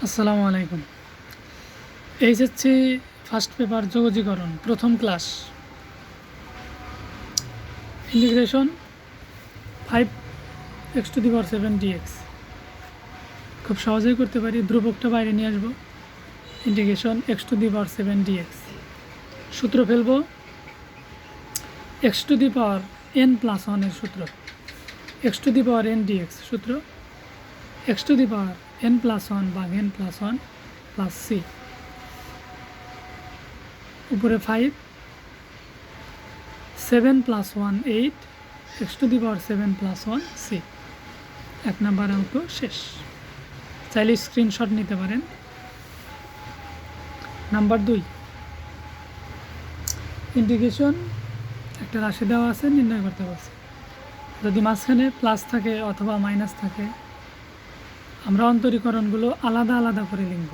আসসালামু আলাইকুম। HSC first paper যোগজীকরণ প্রথম ক্লাস ইন্টিগ্রেশন 5x⁷ dx খুব সহজেই করতে পারি। ধ্রুবকটা বাইরে নিয়ে আসবো। ইন্টিগ্রেশন x⁷ dx সূত্র ফেলবো x⁴n+1 এর সূত্র x⁴n dx সূত্র x⁴n+1 বা n+1 প্লাস c উপরে 5 7 + 1 8 x⁴7+1 c। 1 নম্বর অঙ্ক শেষ। চাইলে স্ক্রিনশট নিতে পারেন। নাম্বার 2 ইন্টিগ্রেশন একটা রাশি দেওয়া আছে, নির্ণয় করতে বলছে। যদি মাঝখানে প্লাস থাকে অথবা মাইনাস থাকে আমরা অন্তরীকরণগুলো আলাদা আলাদা করে লিখব।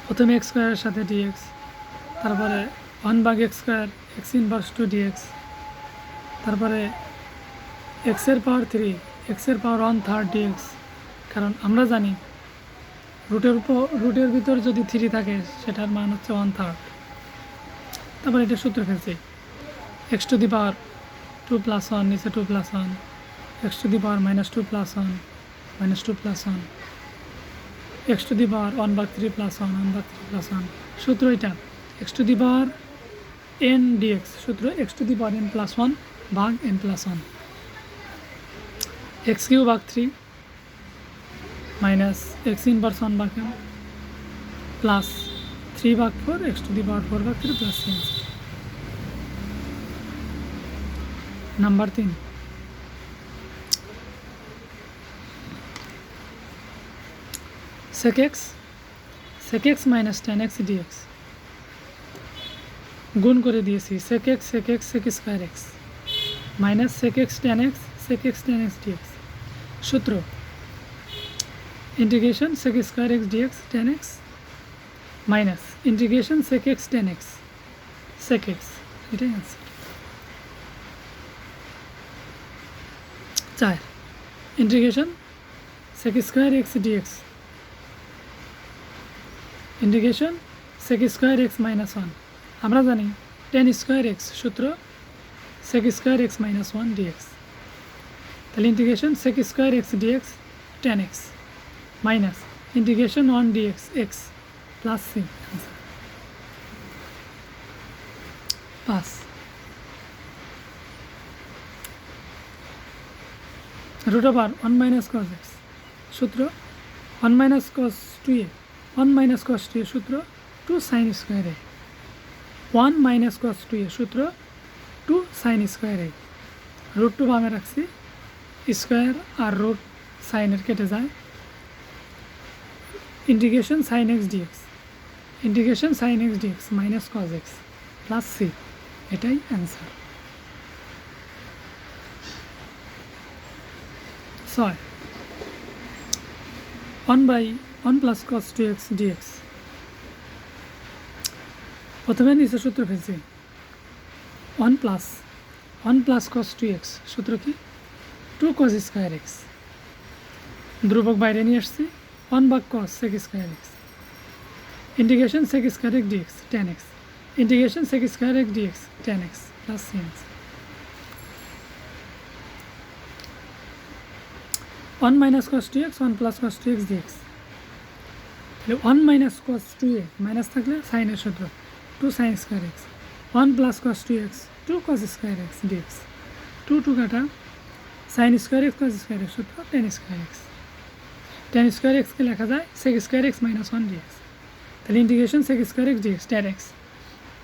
প্রথমে x² এর সাথে dx, তারপরে 1/x², x⁻² dx, তারপরে x⁻³ x⁻⁴ dx। কারণ আমরা জানি রুটের ভিতর যদি 3 থাকে সেটার মান হচ্ছে 1/3। তারপরে এটা সূত্র ফেলছি x⁻² নিচে 2+1 x⁻² -2+1 -2+1 x⁻⁴+1 সূত্র এটা x⁴n dx সূত্র x⁴n+1 ভাগ n+1 x³ / 3 মাইনাস x⁻1 ভাগ n plus 3/4 x⁴/3 plus c। Number 3 sec x minus tan x dx গুণ করে দিয়েছি sec x sec² x minus sec x tan x dx সূত্র integration sec² x dx tan x minus integration sec x tan x sec x। এটাই answer. 4 integration sec² x dx integration sec² x - 1 আমরা জানি tan² x সূত্র sec² x - 1 dx। তাহলে integration sec² x dx tan x minus integration 1 dx x plus c। Pass √1 - cos x সূত্র 1 - cos 2a 1 - cos 2a সূত্র 2 sin² a 1 - cos 2a সূত্র 2 sin² a √2 বামে রাখছি, square আর root সাইনের কেটে যায়। Integration sin x dx integration sin x dx minus cos x plus c। এটাই answer. 6 1/1 + cos 2x dx প্রথমে নিচে সূত্র ফেলছি 1 + cos 2x সূত্র কি 2 cos² x ধ্রুবক বাইরে নিয়ে আসছি 1/cos sec² x integration sec² x dx tan x integration sec² x dx tan x plus c। 1 - cos 2x 1 + cos 2x dx তাহলে 1 - cos 2a মাইনাস থাকলে সাইনের সূত্র 2 sin² x 1 + cos 2x 2 cos² x dx 2 কাটা sin² x cos² x সূত্র tan² x tan² x কে লেখা যায় sec² x - 1 dx। তাহলে integration sec² x dx tan x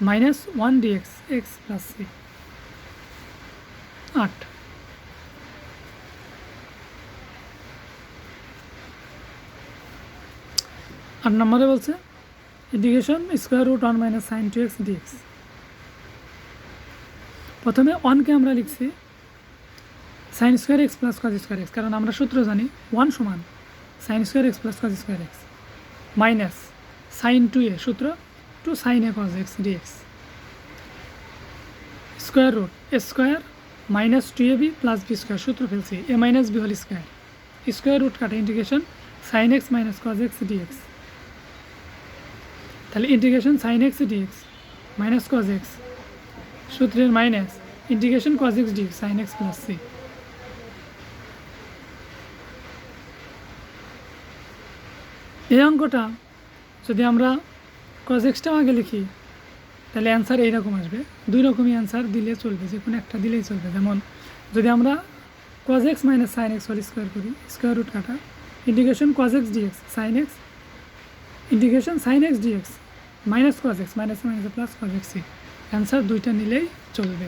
minus 1 dx x plus c। 8 নম্বরে বলছে ইন্টিগ্রেশন √1 - sin 2x dx প্রথমে 1কে আমরা লিখছি sin² x plus cos² x কারণ আমরা সূত্র জানি 1 সমান sin² x plus cos² x minus sin 2a সূত্র 2 sin a cos x dx square root a² - 2ab + b² সূত্র ফেলছি a - b² স্কোয়ার রুট কাটা integration sign x minus cos x dx. তাহলে integration sign x dx minus cos x সূত্রের minus integration cos x dx sign x plus c. এই অঙ্কটা যদি আমরা cause এক্সটাও আগে লিখি তাহলে অ্যান্সার এইরকম আসবে। দুই রকমই অ্যান্সার দিলে চলবে, যে কোনো একটা দিলেই চলবে। যেমন যদি আমরা cos x minus sin x whole square করি, স্কোয়ার রুট কাটা, integration cos x dx sign x, integration sign x dx minus cos x, minus minus plus cos x C. Answer দুইটা নিলেই চলবে।